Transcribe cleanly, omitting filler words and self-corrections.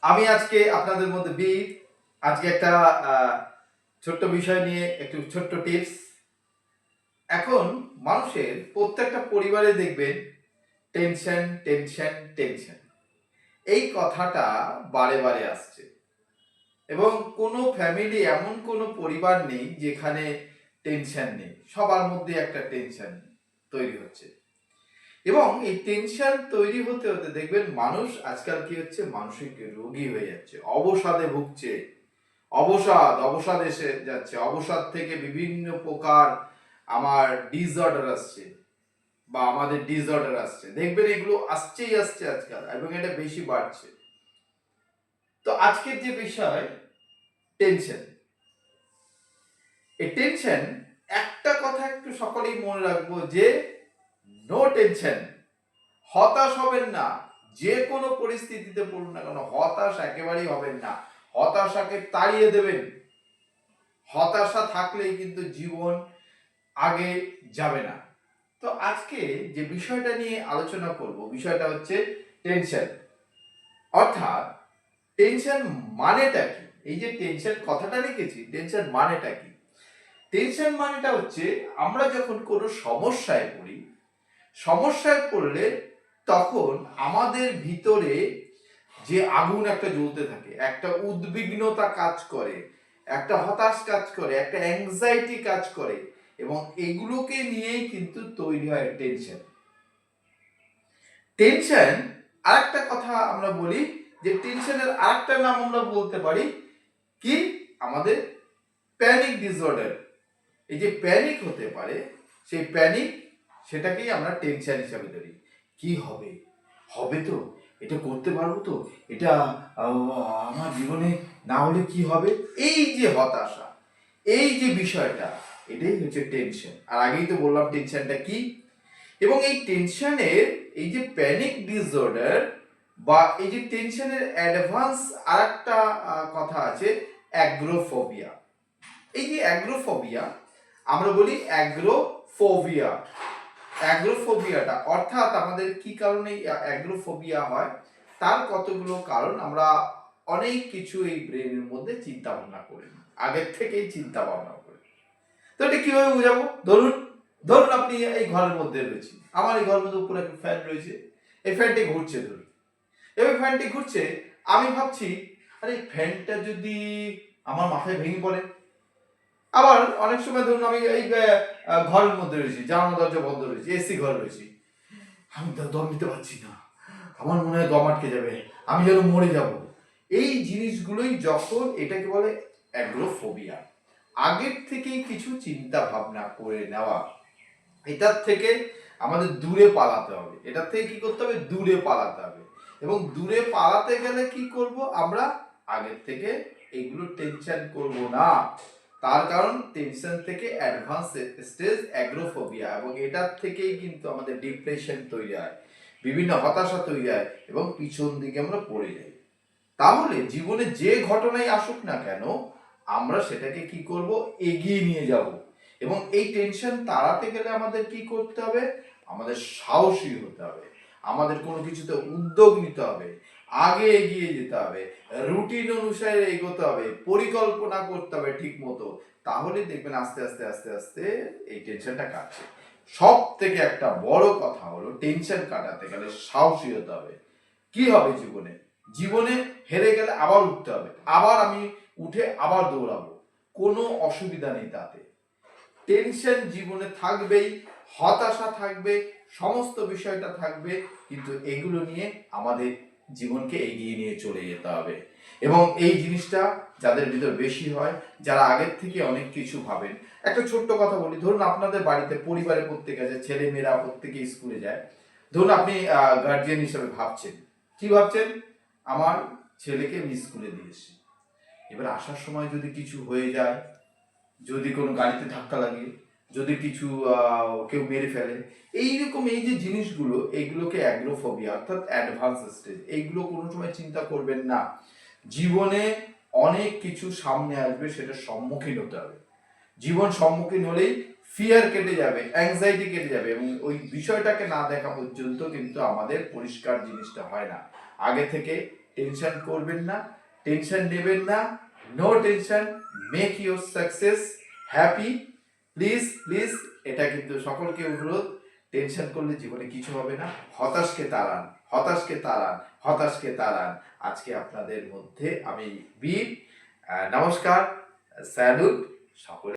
আমি আজকে আপনাদের মধ্যে আজকে একটা ছোট্ট বিষয় নিয়ে একটু ছোট্ট টিপস। এখন মানুষের প্রত্যেকটা পরিবারে দেখবেন টেনশন টেনশন টেনশন, এই কথাটা বারে বারে আসছে। এবং কোনো ফ্যামিলি, এমন কোনো পরিবার নেই যেখানে টেনশন নেই। সবার মধ্যে একটা টেনশন তৈরি হচ্ছে। এবং এই টেনশন তৈরি হতে হতে দেখবেন মানুষ আজকাল কি হচ্ছে, মানসিক রোগী হয়ে যাচ্ছে, অবসাদে ভুগছে। অবসাদ এসে যাচ্ছে। অবসাদ থেকে বিভিন্ন প্রকার আমার ডিসঅর্ডার আসছে বা আমাদের ডিসঅর্ডার আসছে। দেখবেন এগুলো আসছেই আসছে আজকাল, এবং এটা বেশি বাড়ছে। তো আজকের যে বিষয় টেনশন, এই টেনশন, একটা কথা একটু সকলেই মনে রাখবো যে নো টেনশন। হতাশ হবেন না। যে কোনো পরিস্থিতিতে পড়ুন না কেন, হতাশ একেবারেই হবেন না। হতাশাকে তাড়িয়ে দেবেন। হতাশা থাকলেই কিন্তু জীবন আগে যাবে না। তো আজকে যে বিষয়টা নিয়ে আলোচনা করব, বিষয়টা হচ্ছে টেনশন। অর্থাৎ টেনশন মানেটা কি? এই যে টেনশন কথাটা লিখেছি, টেনশন মানেটা কি? টেনশন মানেটা হচ্ছে আমরা যখন কোনো সমস্যায় পড়ি, সমস্যায় পড়লে তখন আমাদের ভিতরে যে আগুন একটা জ্বলতে থাকে, একটা উদ্বিগ্নতা কাজ করে, একটা হতাশ কাজ করে, একটা অ্যাংজাইটি কাজ করে, এবং এগুলোকে নিয়েই কিন্তু তৈরি হয় টেনশন। টেনশন, আরেকটা কথা আমরা বলি যে টেনশনের আরেকটা নাম আমরা বলতে পারি কি, আমাদের প্যানিক ডিসঅর্ডার। এই যে প্যানিক হতে পারে, সেই প্যানিক, সেটাকেই আমরা টেনশন হিসাবে ধরি। কি হবে, হবে তো, এটা করতে পারবো তো, এটা আমার জীবনে না হলে কি হবে, এই যে হতাশা, এই যে বিষয়টা, এটাই হচ্ছে টেনশন। আর আগেই তো বললাম টেনশনটা কি। এবং এই টেনশনের, এই যে প্যানিক ডিসঅর্ডার বা এই যে টেনশনের অ্যাডভান্স আরেকটা কথা আছে, অ্যাগ্রোফোবিয়া। এই যে অ্যাগ্রোফোবিয়া, আমরা বলি অ্যাগ্রোফোবিয়া। অ্যাগ্রোফোবিয়াটা অর্থাৎ আমাদের কি কারণে অ্যাগ্রোফোবিয়া হয়, তার কতগুলো কারণ আমরা অনেক কিছু এই ব্রেনের মধ্যে চিন্তা ভাবনা করি, আগের থেকেই চিন্তা ভাবনা করি। তো এটা কিভাবে বোঝাবো? ধরুন ধরুন আপনি এই ঘরের মধ্যে রয়েছে, আমার এই ঘরের মধ্যে উপরে একটা ফ্যান রয়েছে, এই ফ্যানটি ঘুরছে, ধরুন এবার ফ্যানটি ঘুরছে, আমি ভাবছি আরে ফ্যানটা যদি আমার মাথায় ভেঙে পড়ে। আবার অনেক সময় ধরুন আমি এই ঘরের মধ্যে রয়েছি, জানালা দরজা বন্ধ রয়েছে, এসি ঘর রয়েছি, আমি দম নিতে পারছি না, আমার মনে হয় দম আটকে যাবে, আমি যেন মরে যাব। এই জিনিসগুলোই যখন, এটাকে বলে অ্যাগ্রোফোবিয়া। আগের থেকেই কিছু চিন্তা ভাবনা করে নেওয়া। এটার থেকে আমাদের দূরে পালাতে হবে। এটার থেকে কি করতে হবে? দূরে পালাতে হবে। এবং দূরে পালাতে গেলে কি করব আমরা? আগের থেকে এগুলো টেনশন করব না। তার কারণ টেনশন থেকে অ্যাডভান্স স্টেজ অ্যাগ্রোফোবিয়া, এবং এটার থেকেই কিন্তু আমাদের ডিপ্রেশন তৈরি হয়, বিভিন্ন হতাশা তৈরি হয়, এবং পিছন দিকে আমরা পড়ে যাই। তাহলে জীবনে যে ঘটনাই আসুক না কেন, আমরা সেটাকে কি করব? এগিয়ে নিয়ে যাব। এবং এই টেনশন তাড়াতে গেলে আমাদের কি করতে হবে? আমাদের সাহসী হতে হবে, আমাদের কোনো কিছুতে উদ্যোগ নিতে হবে, আগে এগিয়ে যেতে হবে, রুটিন অনুসারে এগোতে হবে, পরিকল্পনা করতে হবে ঠিক মতো। তাহলে দেখবেন আস্তে আস্তে আস্তে আস্তে এই টেনশনটা কাটছে। সব থেকে একটা বড় কথা হলো, টেনশন কাটাতে গেলে সাহসী হতে হবে। কি হবে জীবনে? জীবনে হেরে গেলে আবার উঠতে হবে, আবার আমি উঠে আবার দৌড়াবো, কোনো অসুবিধা নেই তাতে। টেনশন জীবনে থাকবেই, হতাশা থাকবে, সমস্ত বিষয়টা থাকবে, কিন্তু এগুলো নিয়ে আমাদের জীবনকে এগিয়ে নিয়ে চলে যেতে হবে। এবং এই জিনিসটা যাদের ভিতর বেশি হয়, যারা আগের থেকে অনেক কিছু ভাবেন। একটা ছোট্ট কথা বলি, ধরুন আপনাদের বাড়িতে পরিবারে প্রত্যেকে আছে, ছেলে মেয়েরা প্রত্যেকে স্কুলে যায়। ধরুন আপনি গার্জিয়ান হিসেবে ভাবছেন, কি ভাবছেন? আমার ছেলেকে আমি স্কুলে দিয়েছি, এবার আসার সময় যদি কিছু হয়ে যায়, যদি কোনো গাড়িতে ধাক্কা লাগে, যদি কিছু কেউ মেরে ফেলে, এইরকম এই যে জিনিসগুলো, এইগুলোকে অ্যাগ্রোফোবিয়া অর্থাৎ অ্যাডভান্স স্টেজ। এইগুলো কোনো সময় চিন্তা করবেন না। জীবনে অনেক কিছু সামনে আসবে, সেটা সম্মুখীন হতে হবে। জীবন সম্মুখীন হলেই ফিয়ার কেটে যাবে, অ্যাংজাইটি কেটে যাবে, এবং ওই বিষয়টাকে না দেখা পর্যন্ত কিন্তু আমাদের পরিষ্কার জিনিসটা হয় না। আগে থেকে টেনশন করবেন না, টেনশন নেবেন না, no tension, make your success happy. Please please, এটা কিন্তু সকলকে অনুরোধ, টেনশন করলে জীবনে কিছু হবে না। হতাশকে তাড়ান, হতাশকে তাড়ান, হতাশকে তাড়ান। আজকে আপনাদের মধ্যে আমি বীর। নমস্কার, স্যালুট সকলে।